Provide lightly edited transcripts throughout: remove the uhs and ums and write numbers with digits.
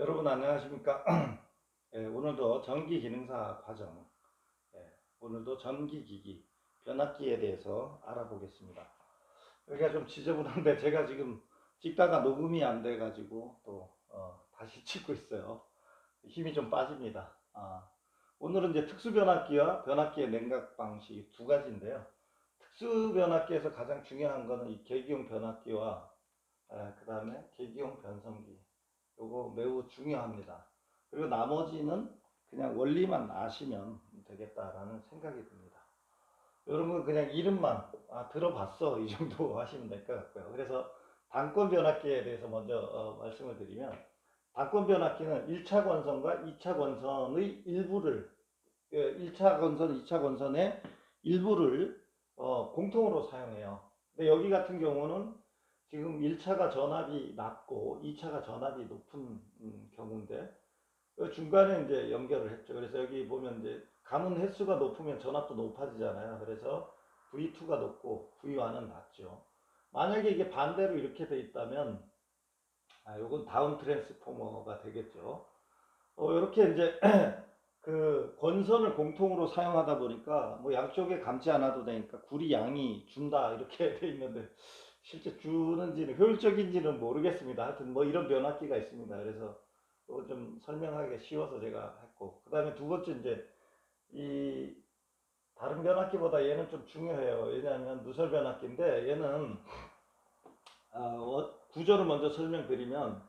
여러분 안녕하십니까? 예, 오늘도 전기기능사 과정, 오늘도 전기기기, 변압기에 대해서 알아보겠습니다. 여기가 좀 지저분한데 제가 지금 찍다가 녹음이 안 돼가지고 또 다시 찍고 있어요. 힘이 좀 빠집니다. 오늘은 이제 특수변압기와 변압기의 냉각 방식이 두 가지인데요. 특수변압기에서 가장 중요한 거는 이 계기용 변압기와 그 다음에 계기용 변성기. 요거 매우 중요합니다. 그리고 나머지는 그냥 원리만 아시면 되겠다라는 생각이 듭니다. 여러분 그냥 이름만 들어봤어 이 정도 하시면 될 것 같고요. 그래서 단권 변압기에 대해서 먼저 말씀을 드리면 단권 변압기는 1차 권선과 2차 권선의 일부를 1차 권선, 2차 권선의 일부를 공통으로 사용해요. 근데 여기 같은 경우는 지금 1차가 전압이 낮고 2차가 전압이 높은 경우인데 중간에 이제 연결을 했죠. 그래서 여기 보면 이제 가는 횟수가 높으면 전압도 높아지잖아요. 그래서 V2가 높고 V1은 낮죠. 만약에 이게 반대로 이렇게 돼 있다면 요건 다운 트랜스포머가 되겠죠. 이렇게 이제 그 권선을 공통으로 사용하다 보니까 뭐 양쪽에 감지 않아도 되니까 구리 양이 준다 이렇게 돼 있는데 실제 주는지는 효율적인지는 모르겠습니다. 하여튼 뭐 이런 변압기가 있습니다. 그래서 좀 설명하기 쉬워서 제가 했고 그 다음에 두 번째 이제 이 다른 변압기보다 얘는 좀 중요해요. 왜냐하면 누설 변압기인데 얘는 구조를 먼저 설명드리면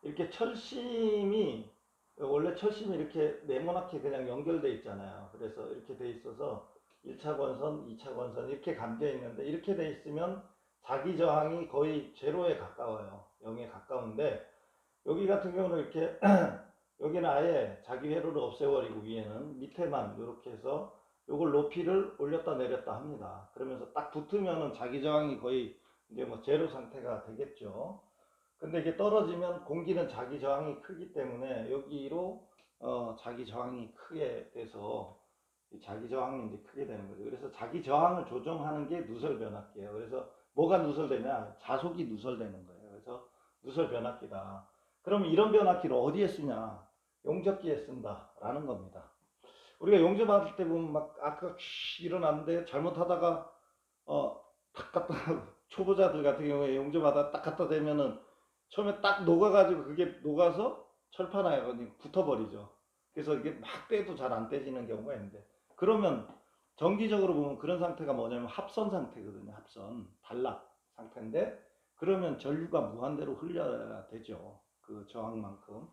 이렇게 철심이 원래 철심이 이렇게 네모나게 그냥 연결돼 있잖아요. 그래서 이렇게 돼 있어서 1차 권선, 2차 권선 이렇게 감겨 있는데 이렇게 돼 있으면 자기 저항이 거의 제로에 가까워요. 0에 가까운데 여기 같은 경우는 이렇게 여기는 아예 자기 회로를 없애버리고 위에는 밑에만 이렇게 해서 요걸 높이를 올렸다 내렸다 합니다. 그러면서 딱 붙으면은 자기 저항이 거의 이제 뭐 제로 상태가 되겠죠. 근데 이게 떨어지면 공기는 자기 저항이 크기 때문에 여기로 자기 저항이 크게 돼서 자기 저항이 이제 크게 되는 거죠. 그래서 자기 저항을 조정하는 게 누설 변압기예요. 그래서 뭐가 누설되냐? 자속이 누설되는 거예요. 그래서 누설 변압기다. 그럼 이런 변압기를 어디에 쓰냐? 용접기에 쓴다라는 겁니다. 우리가 용접할 때 보면 막 아까 일어났는데 잘못하다가 탁 갖다 초보자들 같은 경우에 용접하다 딱 갖다 대면은 처음에 딱 녹아가지고 그게 녹아서 철판에 붙어버리죠. 그래서 이게 막 떼도 잘 안 떼지는 경우가 있는데 그러면 정기적으로 보면 그런 상태가 뭐냐면 합선 상태거든요. 합선 단락 상태인데 그러면 전류가 무한대로 흘려야 되죠. 그 저항만큼.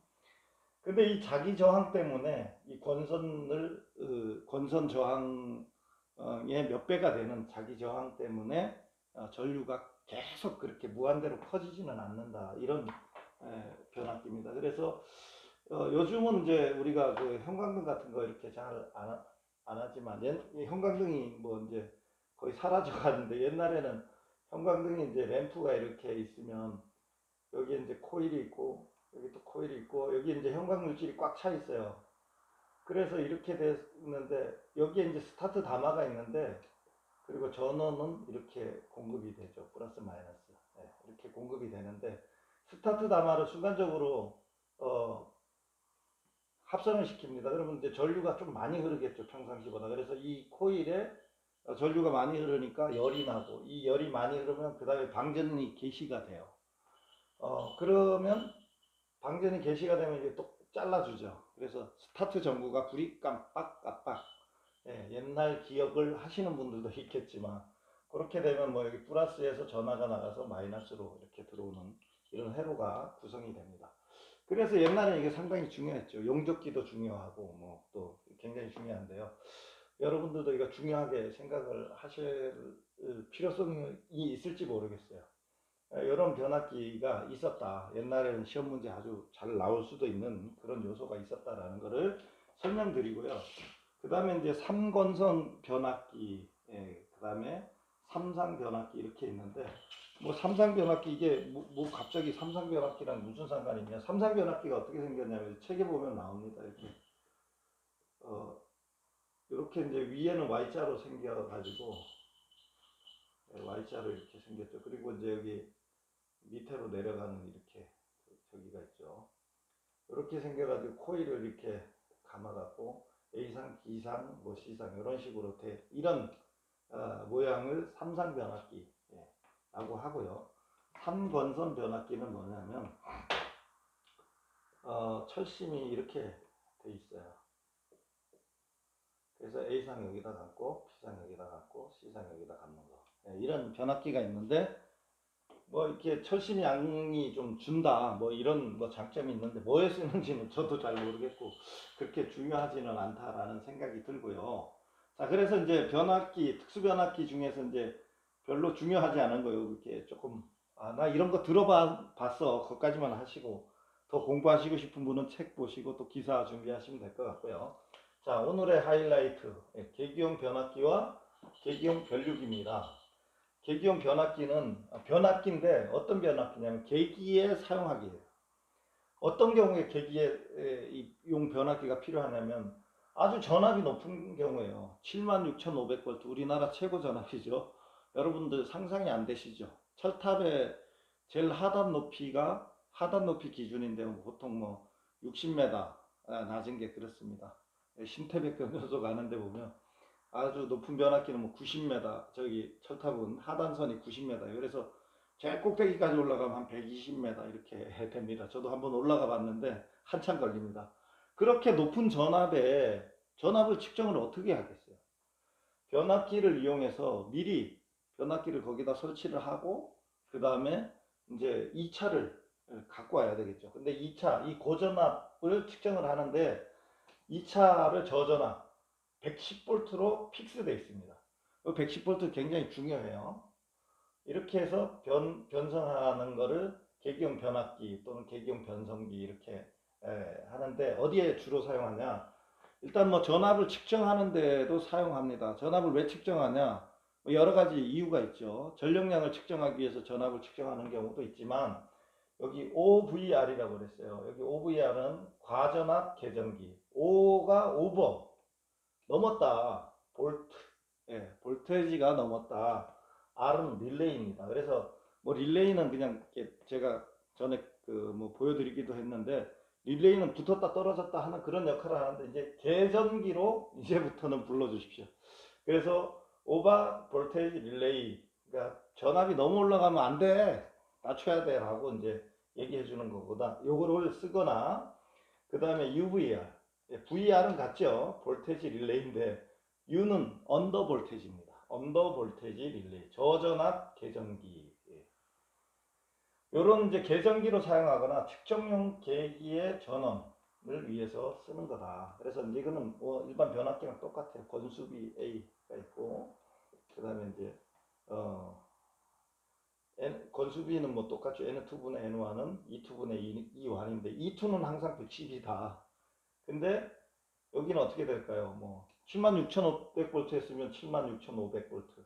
근데 이 자기 저항 때문에 이 권선을 권선 저항의 몇 배가 되는 자기 저항 때문에 전류가 계속 그렇게 무한대로 커지지는 않는다 이런 변압기입니다. 그래서 요즘은 이제 우리가 그 형광등 같은 거 이렇게 잘 안 하지만 형광등이 뭐 이제 거의 사라져 가는데 옛날에는 형광등이 이제 램프가 이렇게 있으면 여기 이제 코일이 있고 여기 또 코일이 있고 여기 이제 형광 물질이 꽉 차 있어요. 그래서 이렇게 됐는데 여기에 이제 스타트 담화가 있는데 그리고 전원은 이렇게 공급이 되죠. 플러스 마이너스 이렇게 공급이 되는데 스타트 담화를 순간적으로 합선을 시킵니다. 그러면 이제 전류가 좀 많이 흐르겠죠. 평상시보다. 그래서 이 코일에 전류가 많이 흐르니까 열이 나고 이 열이 많이 흐르면 그 다음에 방전이 개시가 돼요. 그러면 방전이 개시가 되면 이제 또 잘라주죠. 그래서 스타트 전구가 불이 깜빡깜빡. 옛날 기억을 하시는 분들도 있겠지만 그렇게 되면 뭐 여기 플러스에서 전화가 나가서 마이너스로 이렇게 들어오는 이런 회로가 구성이 됩니다. 그래서 옛날에 이게 상당히 중요했죠. 용접기도 중요하고 뭐 또 굉장히 중요한데요. 여러분들도 이거 중요하게 생각을 하실 필요성이 있을지 모르겠어요. 이런 변압기가 있었다. 옛날에는 시험 문제 아주 잘 나올 수도 있는 그런 요소가 있었다라는 것을 설명드리고요. 그 다음에 이제 삼권선 변압기, 그 다음에 삼상 변압기 이렇게 있는데, 뭐 삼상 변압기 이게 뭐 갑자기 삼상 변압기랑 무슨 상관이냐? 삼상 변압기가 어떻게 생겼냐면 책에 보면 나옵니다. 이렇게 이렇게 이제 위에는 Y자로 생겨가지고 Y자로 이렇게 생겼죠. 그리고 이제 여기 밑으로 내려가는 이렇게 저기가 있죠. 이렇게 생겨가지고 코일을 이렇게 감아갖고 A상, B상, 뭐 C상 이런 식으로 이런 모양을 삼상 변압기라고 하고요. 3건선 변압기는 뭐냐면 철심이 이렇게 돼 있어요. 그래서 A상 여기다 감고 B상 여기다 감고 C상 여기다 감는 거. 이런 변압기가 있는데 뭐 이렇게 철심 양이 좀 준다 뭐 이런 뭐 장점이 있는데 뭐에 쓰는지는 저도 잘 모르겠고 그렇게 중요하지는 않다라는 생각이 들고요. 자, 그래서 이제 변압기, 특수 변압기 중에서 이제 별로 중요하지 않은 거요. 이렇게 조금 나 이런 거 봤어. 그것까지만 하시고 더 공부하시고 싶은 분은 책 보시고 또 기사 준비하시면 될 것 같고요. 자, 오늘의 하이라이트 계기용 변압기와 계기용 변류기입니다. 계기용 변압기는 변압기인데 어떤 변압기냐면 계기에 사용하기예요. 어떤 경우에 계기용 변압기가 필요하냐면 아주 전압이 높은 경우에요. 76,500V 우리나라 최고 전압이죠. 여러분들 상상이 안 되시죠? 철탑의 제일 하단 높이 기준인데 보통 뭐 60m 낮은 게 그렇습니다. 신태백 변호소 가는데 보면 아주 높은 변압기는 뭐 90m, 저기 철탑은 하단선이 90m. 그래서 제일 꼭대기까지 올라가면 한 120m 이렇게 됩니다. 저도 한번 올라가 봤는데 한참 걸립니다. 그렇게 높은 전압을 측정을 어떻게 하겠어요? 변압기를 이용해서 미리 변압기를 거기다 설치를 하고 그 다음에 이제 2차를 갖고 와야 되겠죠. 근데 2차, 이 고전압을 측정을 하는데 2차를 저전압 110V로 픽스되어 있습니다. 110V 굉장히 중요해요. 이렇게 해서 변성하는 거를 계기용 변압기 또는 계기용 변성기 이렇게 하는데 어디에 주로 사용하냐? 일단 뭐 전압을 측정하는 데도 사용합니다. 전압을 왜 측정하냐? 뭐 여러 가지 이유가 있죠. 전력량을 측정하기 위해서 전압을 측정하는 경우도 있지만 여기 OVR이라고 그랬어요. 여기 OVR은 과전압 계정기. O가 오버 넘었다. 볼테지가 넘었다. R은 릴레이입니다. 그래서 뭐 릴레이는 그냥 제가 전에 뭐 보여드리기도 했는데 릴레이는 붙었다 떨어졌다 하는 그런 역할을 하는데 이제 계전기로 이제부터는 불러주십시오. 그래서 오버 볼테이지 릴레이, 그러니까 전압이 너무 올라가면 안 돼, 낮춰야 돼 라고 이제 얘기해 주는 거보다 요거를 쓰거나 그 다음에 UVR, VR은 같죠. 볼테지 릴레이인데 U는 언더 볼테지입니다. 언더 볼테지 릴레이, 저전압 계전기. 요런 이제 계전기로 사용하거나 측정용 계기의 전원을 위해서 쓰는 거다. 그래서 이제 이거는 뭐 일반 변압기랑 똑같아요. 권수비 A가 있고 그 다음에 이제 권수비는 뭐 똑같죠. N2분의 N1은 E2분의 E1인데 E2는 항상 110이다. 근데 여기는 어떻게 될까요? 뭐 76,500V 했으면 76,500V,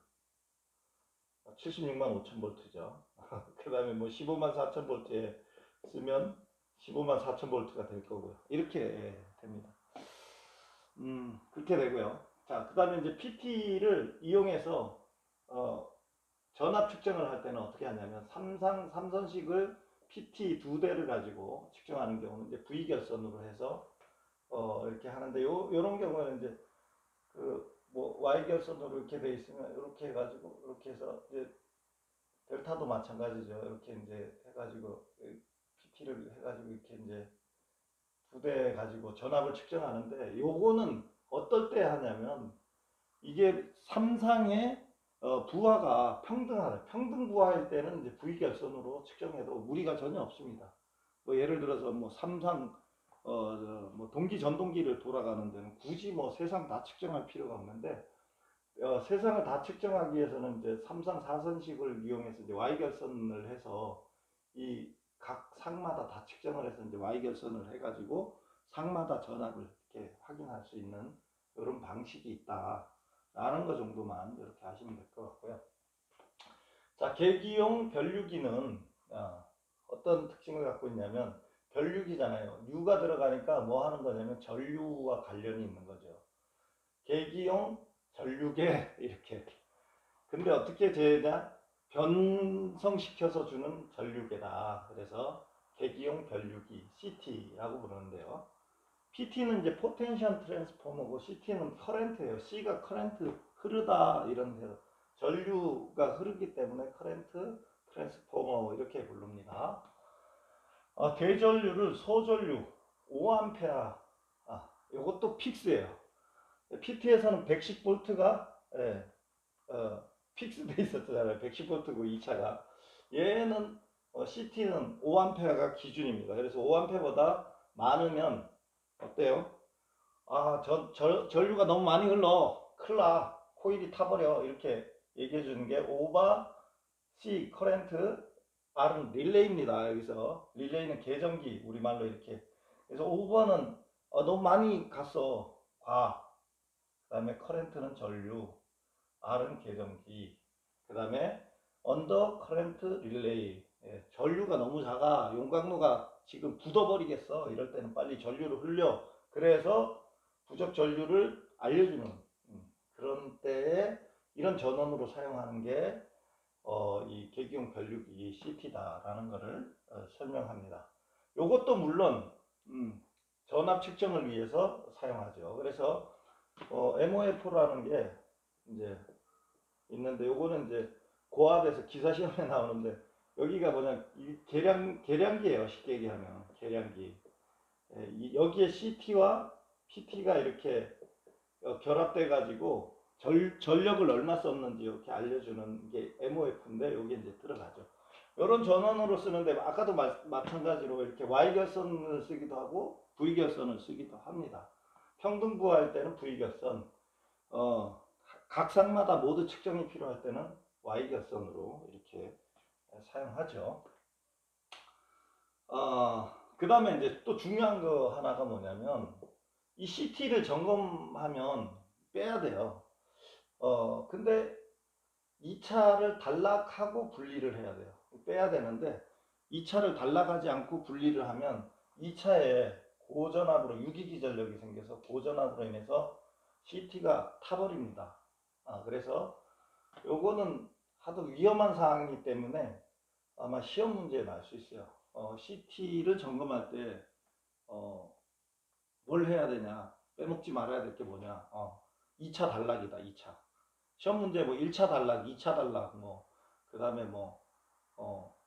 76만 5,000V죠. 그 다음에 뭐 154,000V에 쓰면 154,000V가 될 거고요. 이렇게 됩니다. 그렇게 되고요. 자, 그 다음에 이제 PT를 이용해서 전압 측정을 할 때는 어떻게 하냐면 삼선식을 PT 2대를 가지고 측정하는 경우는 이제 V결선으로 해서 이렇게 하는데 요런 경우에는 이제 뭐 Y결선으로 이렇게 돼 있으면 이렇게 해가지고 이렇게 해서 이제 델타도 마찬가지죠. 이렇게 이제 해가지고 PT를 해가지고 이렇게 이제 2대 가지고 전압을 측정하는데 요거는 어떨 때 하냐면 이게 삼상의 부하가 평등 부하일 때는 이제 V결선으로 측정해도 무리가 전혀 없습니다. 뭐 예를 들어서 뭐 삼상 뭐 동기 전동기를 돌아가는 데는 굳이 뭐 세상 다 측정할 필요가 없는데 세상을 다 측정하기 위해서는 이제 삼상 사선식을 이용해서 이제 Y결선을 해서 이 각 상마다 다 측정을 해서 이제 Y결선을 해가지고 상마다 전압을 이렇게 확인할 수 있는 이런 방식이 있다 라는 거 정도만 이렇게 하시면 될 것 같고요. 자, 계기용 변류기는 어떤 특징을 갖고 있냐면 변류기잖아요. 유가 들어가니까 뭐 하는 거냐면 전류와 관련이 있는 거죠. 계기용 전류계 이렇게. 근데 어떻게 되냐? 변성시켜서 주는 전류계다. 그래서 계기용 변류기 CT라고 부르는데요. PT는 이제 포텐셜 트랜스포머고 CT는 커렌트예요. C가 커렌트 흐르다 이런 데서 전류가 흐르기 때문에 커렌트 트랜스포머 이렇게 부릅니다. 대전류를 소전류 5A 이것도 픽스예요. PT에서는 110V가 픽스돼 있었잖아요. 110V고 2차가 얘는 CT는 5A가 기준입니다. 그래서 5A보다 많으면 어때요? 전류가 너무 많이 흘러. 큰일 나. 코일이 타버려. 이렇게 얘기해 주는 게 오버 C 커렌트 R은 릴레이입니다. 여기서 릴레이는 계전기 우리말로 이렇게. 그래서 오버는 너무 많이 갔어. 그 다음에 커렌트는 전류, R은 계전기. 그 다음에 언더 커렌트 릴레이. 전류가 너무 작아. 용광로가 지금 굳어버리겠어. 이럴 때는 빨리 전류를 흘려. 그래서 부적 전류를 알려주는 그런 때에 이런 전원으로 사용하는 게 이 계기용 변류기 CT다라는 것을 설명합니다. 이것도 물론 전압 측정을 위해서 사용하죠. 그래서 MOF라는 게 이제 있는데 요거는 이제 고압에서 기사 시험에 나오는데 여기가 뭐냐 계량기예요. 쉽게 얘기하면 계량기. 여기에 CT와 PT가 이렇게 결합돼 가지고 전력을 얼마 썼는지 이렇게 알려주는 게 MOF인데 여기 이제 들어가죠. 이런 전원으로 쓰는데 아까도 마찬가지로 이렇게 Y결선을 쓰기도 하고 V결선을 쓰기도 합니다. 평등부할 때는 V결선, 각상마다 모두 측정이 필요할 때는 Y결선으로 이렇게 사용하죠. 그 다음에 이제 또 중요한 거 하나가 뭐냐면 이 CT를 점검하면 빼야 돼요. 근데 2차를 단락하고 분리를 해야 돼요. 빼야 되는데 2차를 단락하지 않고 분리를 하면 2차에 고전압으로 유기기 전력이 생겨서 고전압으로 인해서 CT가 타버립니다. 그래서 요거는 하도 위험한 사항이기 때문에 아마 시험 문제에 날 수 있어요. CT를 점검할 때 뭘 해야 되냐, 빼먹지 말아야 될 게 뭐냐, 2차 단락이다. 2차 시험 문제 뭐 1차 단락, 2차 단락, 그 다음에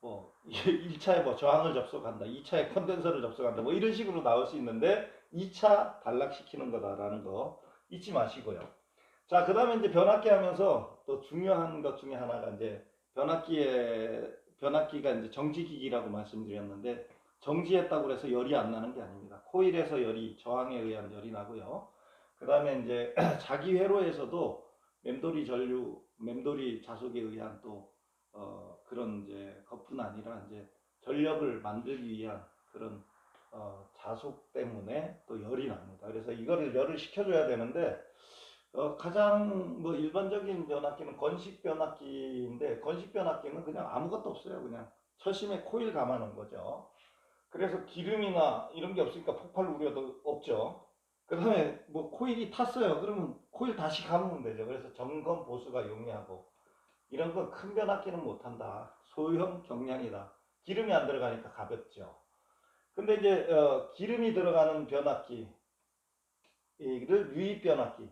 1차에 뭐 저항을 접속한다, 2차에 컨덴서를 접속한다, 뭐 이런 식으로 나올 수 있는데 2차 단락시키는 거다라는 거 잊지 마시고요. 자, 그 다음에 이제 변압기 하면서 또 중요한 것 중에 하나가 이제 변압기가 이제 정지기기라고 말씀드렸는데 정지했다고 해서 열이 안 나는 게 아닙니다. 코일에서 열이, 저항에 의한 열이 나고요. 그 다음에 이제 자기 회로에서도 맴돌이 자속에 의한 또 그런 이제 것뿐 아니라 이제 전력을 만들기 위한 그런 자속 때문에 또 열이 납니다. 그래서 이거를 열을 식혀줘야 되는데 가장 뭐 일반적인 변압기는 건식 변압기인데 건식 변압기는 그냥 아무것도 없어요. 그냥 철심에 코일 감아 놓은 거죠. 그래서 기름이나 이런 게 없으니까 폭발 우려도 없죠. 그 다음에 뭐 코일이 탔어요. 그러면 코일 다시 감으면 되죠. 그래서 점검 보수가 용이하고 이런 건 큰 변압기는 못한다. 소형 경량이다. 기름이 안 들어가니까 가볍죠. 근데 이제 기름이 들어가는 변압기를 유입 변압기,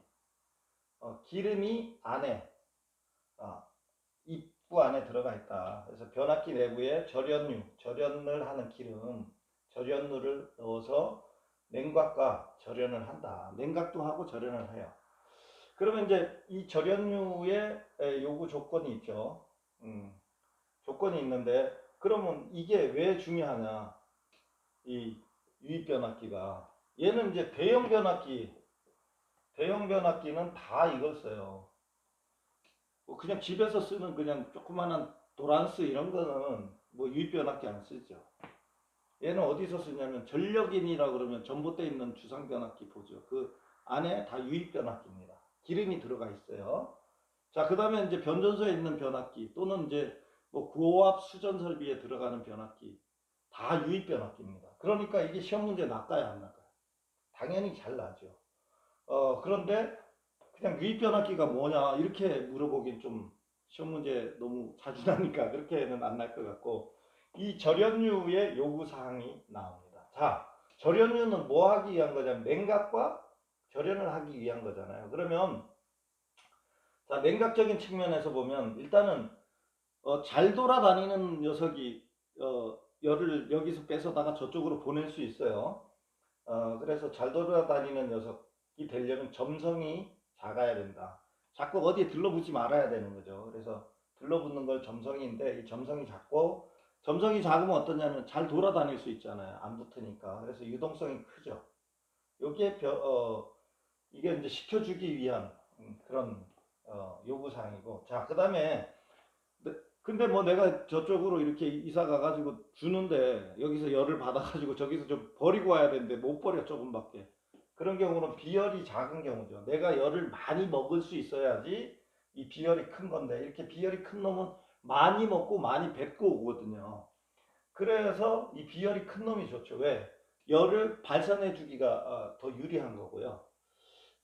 기름이 안에 입구 안에 들어가 있다. 그래서 변압기 내부에 절연을 하는 기름, 절연류를 넣어서 냉각과 절연을 한다. 냉각도 하고 절연을 해요. 그러면 이제 이 절연류의 요구 조건이 있죠. 조건이 있는데 그러면 이게 왜 중요하냐? 이 유입 변압기가 얘는 이제 대형 변압기는 다 이걸 써요. 뭐 그냥 집에서 쓰는 그냥 조그마한 도란스 이런 거는 뭐 유입 변압기 안 쓰죠. 얘는 어디서 쓰냐면 전력인이라고 그러면 전봇대에 있는 주상 변압기 보죠. 그 안에 다 유입 변압기입니다. 기름이 들어가 있어요. 자, 그 다음에 이제 변전소에 있는 변압기 또는 이제 뭐 고압 수전 설비에 들어가는 변압기 다 유입 변압기입니다. 그러니까 이게 시험 문제 날까요, 안 날까요? 당연히 잘 나죠. 그런데 그냥 유입 변압기가 뭐냐 이렇게 물어보긴 좀 시험 문제 너무 자주 나니까 그렇게는 안 날 것 같고 이 절연유의 요구사항이 나옵니다. 자, 절연유는 뭐 하기 위한 거냐면 냉각과 절연을 하기 위한 거잖아요. 그러면 자, 냉각적인 측면에서 보면 일단은 잘 돌아다니는 녀석이 열을 여기서 뺏어다가 저쪽으로 보낼 수 있어요. 그래서 잘 돌아다니는 녀석이 되려면 점성이 작아야 된다. 자꾸 어디에 들러붙지 말아야 되는 거죠. 그래서 들러붙는 걸 점성인데 이 점성이 작고 점성이 작으면 어떠냐면 잘 돌아다닐 수 있잖아요. 안 붙으니까. 그래서 유동성이 크죠. 여기에 이게 이제 시켜주기 위한 그런 요구사항이고. 자, 그 다음에 근데 뭐 내가 저쪽으로 이렇게 이사 가가지고 주는데 여기서 열을 받아가지고 저기서 좀 버리고 와야 되는데 못 버려 조금밖에. 그런 경우는 비열이 작은 경우죠. 내가 열을 많이 먹을 수 있어야지 이 비열이 큰 건데 이렇게 비열이 큰 놈은 많이 먹고 많이 뱉고 오거든요. 그래서 이 비열이 큰 놈이 좋죠. 왜? 열을 발산해 주기가 더 유리한 거고요.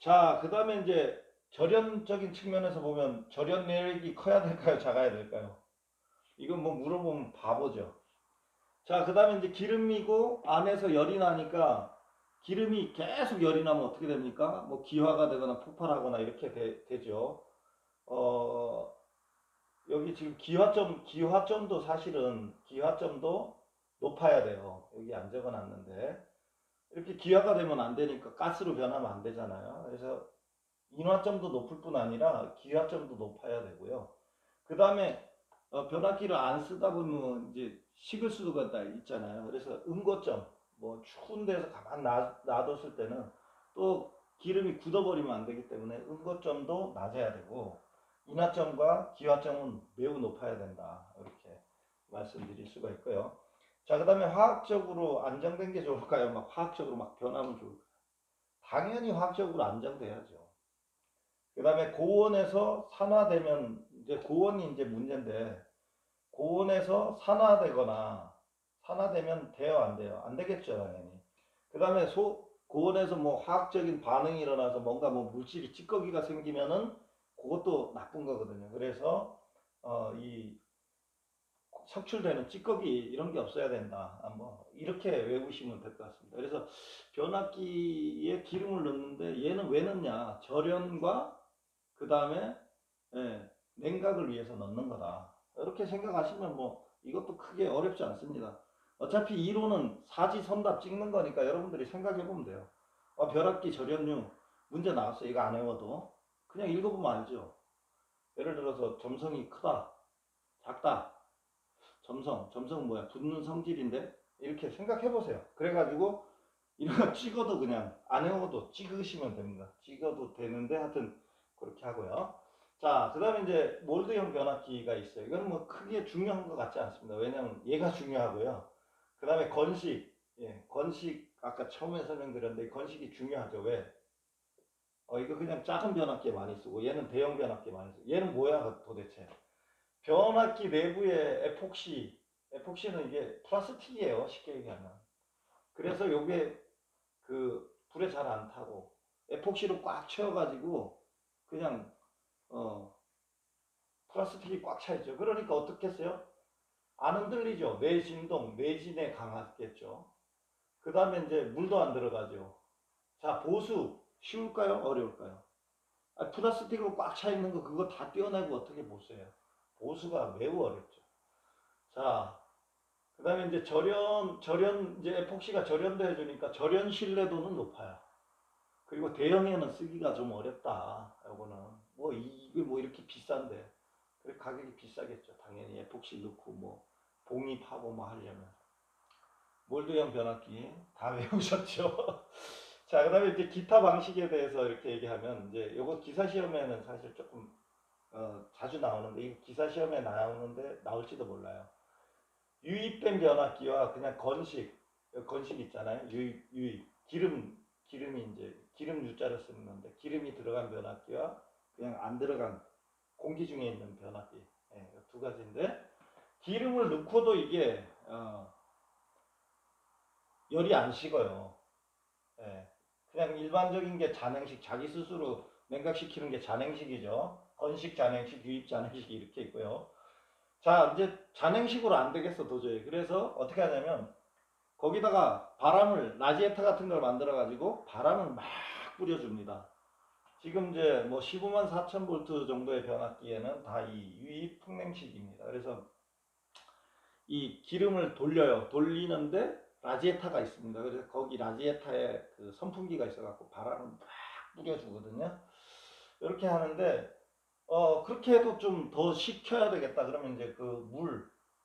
자, 그 다음에 이제 절연적인 측면에서 보면 절연 내력이 커야 될까요? 작아야 될까요? 이건 뭐 물어보면 바보죠. 자, 그 다음에 이제 기름이고 안에서 열이 나니까 기름이 계속 열이 나면 어떻게 됩니까? 뭐 기화가 되거나 폭발하거나 이렇게 되죠. 어, 여기 지금 기화점도 사실은 기화점도 높아야 돼요. 여기 안 적어놨는데. 이렇게 기화가 되면 안 되니까 가스로 변하면 안 되잖아요. 그래서 인화점도 높을 뿐 아니라 기화점도 높아야 되고요. 그 다음에 변압기를 안 쓰다 보면 이제 식을 수가 있잖아요. 그래서 응고점, 뭐 추운 데서 가만 놔뒀을 때는 또 기름이 굳어버리면 안 되기 때문에 응고점도 낮아야 되고 인화점과 기화점은 매우 높아야 된다. 이렇게 말씀드릴 수가 있고요. 자, 그 다음에 화학적으로 안정된 게 좋을까요? 막 화학적으로 막 변하면 좋을까요? 당연히 화학적으로 안정돼야죠. 그 다음에 고온에서 산화되면 이제 고온이 이제 문제인데 고온에서 산화되면 돼요, 안 돼요? 안 되겠죠, 당연히. 그 다음에 고온에서 뭐 화학적인 반응이 일어나서 뭔가 뭐 물질이 찌꺼기가 생기면은 그것도 나쁜 거거든요. 그래서 이 석출되는 찌꺼기 이런 게 없어야 된다. 뭐 이렇게 외우시면 될 것 같습니다. 그래서 변압기에 기름을 넣는데 얘는 왜 넣냐? 절연과 그 다음에 냉각을 위해서 넣는 거다. 이렇게 생각하시면 뭐 이것도 크게 어렵지 않습니다. 어차피 이론은 사지선답 찍는 거니까 여러분들이 생각해 보면 돼요. 벼락기 절연류 문제 나왔어. 이거 안 외워도 그냥 읽어보면 알죠. 예를 들어서 점성이 크다, 작다. 점성은 뭐야? 붙는 성질인데 이렇게 생각해 보세요. 그래가지고 이런 거 찍어도 그냥 안 외워도 찍으시면 됩니다. 찍어도 되는데 하여튼 그렇게 하고요. 자, 그 다음에 이제 몰드형 변압기가 있어요. 이건 뭐 크게 중요한 것 같지 않습니다. 왜냐면 얘가 중요하고요. 그 다음에 건식, 건식 아까 처음에 설명드렸는데 건식이 중요하죠. 왜? 이거 그냥 작은 변압기에 많이 쓰고 얘는 대형 변압기에 많이 쓰고 얘는 뭐야 도대체? 변압기 내부에 에폭시는 이게 플라스틱이에요. 쉽게 얘기하면. 그래서 요게 그 불에 잘 안 타고 에폭시로 꽉 채워가지고 그냥 플라스틱이 꽉 차 있죠. 그러니까 어떻게 했어요? 안 흔들리죠. 내진동, 내진에 강하겠죠. 그 다음에 이제 물도 안 들어가죠. 자, 보수 쉬울까요? 어려울까요? 플라스틱으로 꽉 차 있는 거 그거 다 떼어내고 어떻게 보수해요? 보수가 매우 어렵죠. 자, 그 다음에 이제 이제 에폭시가 절연도 해주니까 절연 신뢰도는 높아요. 그리고 대형에는 쓰기가 좀 어렵다. 요거는 뭐 이게 뭐 이렇게 비싼데 그래 가격이 비싸겠죠. 당연히 에폭시 넣고 뭐 봉입하고 뭐 하려면 몰드형 변압기 다 외우셨죠. 자, 그다음에 이제 기타 방식에 대해서 이렇게 얘기하면 이제 요거 기사 시험에는 사실 조금 자주 나오는데 이 기사 시험에 나오는데 나올지도 몰라요. 유입된 변압기와 그냥 건식 있잖아요. 유입 기름이 이제 기름 U자를 쓰는 건데 기름이 들어간 변압기와 그냥 안 들어간 공기 중에 있는 변압기 두 가지인데 기름을 넣고도 이게 열이 안 식어요. 예. 그냥 일반적인 게 잔행식 자기 스스로 냉각시키는 게 잔행식이죠. 건식 잔행식, 유입 잔행식 이렇게 있고요. 자, 이제 잔행식으로 안 되겠어, 도저히. 그래서 어떻게 하냐면, 거기다가 바람을, 라지에타 같은 걸 만들어가지고, 바람을 막 뿌려줍니다. 지금 이제 뭐 15만 4천 볼트 정도의 변압기에는 다 이 유입 풍냉식입니다. 그래서 이 기름을 돌려요. 돌리는데 라지에타가 있습니다. 그래서 거기 라지에타에 그 선풍기가 있어갖고 바람을 막 뿌려주거든요. 이렇게 하는데 그렇게 해도 좀 더 식혀야 되겠다. 그러면 이제 그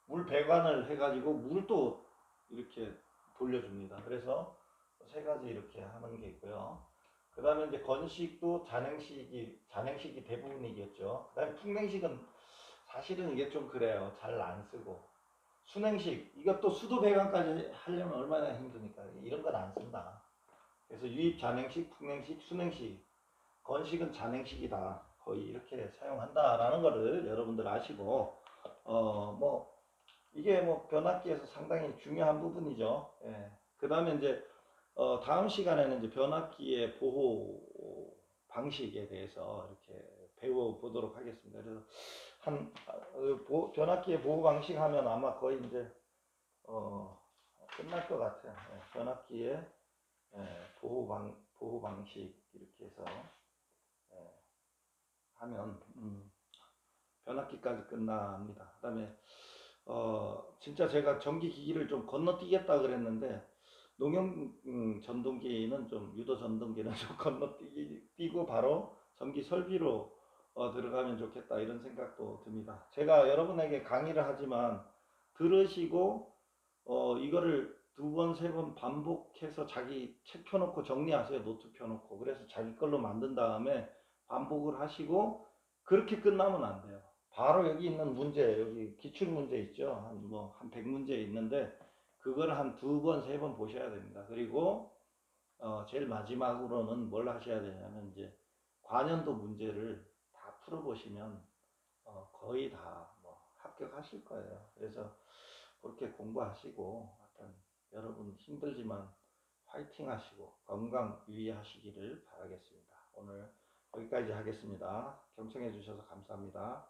물 배관을 해가지고 물도 이렇게 돌려줍니다. 그래서 세 가지 이렇게 하는 게 있고요. 그 다음에 이제 건식도 잔행식이 대부분이겠죠. 그 다음에 풍냉식은 사실은 이게 좀 그래요. 잘 안 쓰고. 순행식, 이것도 수도 배관까지 하려면 얼마나 힘드니까. 이런 건 안 쓴다. 그래서 유입 잔행식, 풍냉식, 순행식, 건식은 잔행식이다. 거의 이렇게 사용한다라는 거를 여러분들 아시고, 뭐, 이게 뭐 변압기에서 상당히 중요한 부분이죠. 예. 그 다음에 이제, 다음 시간에는 이제 변압기의 보호 방식에 대해서 이렇게 배워보도록 하겠습니다. 그래서 변압기의 보호 방식 하면 아마 거의 이제, 끝날 것 같아요. 예. 변압기의 보호 방식 이렇게 해서 예, 하면, 변압기까지 끝납니다. 그 다음에 진짜 제가 전기 기기를 좀 건너뛰겠다 그랬는데 농용 전동기는 좀 유도 전동기는 좀 건너뛰고 바로 전기 설비로 들어가면 좋겠다 이런 생각도 듭니다. 제가 여러분에게 강의를 하지만 들으시고 이거를 두 번, 세 번 반복해서 자기 책 펴놓고 정리하세요. 노트 펴놓고. 그래서 자기 걸로 만든 다음에 반복을 하시고 그렇게 끝나면 안 돼요. 바로 여기 있는 문제, 여기 기출 문제 있죠. 한 100문제 있는데 그걸 한 두 번, 세 번 보셔야 됩니다. 그리고 제일 마지막으로는 뭘 하셔야 되냐면 이제 관연도 문제를 다 풀어보시면 거의 다 뭐 합격하실 거예요. 그래서 그렇게 공부하시고 하여튼 여러분 힘들지만 화이팅 하시고 건강 유의하시기를 바라겠습니다. 오늘 여기까지 하겠습니다. 경청해 주셔서 감사합니다.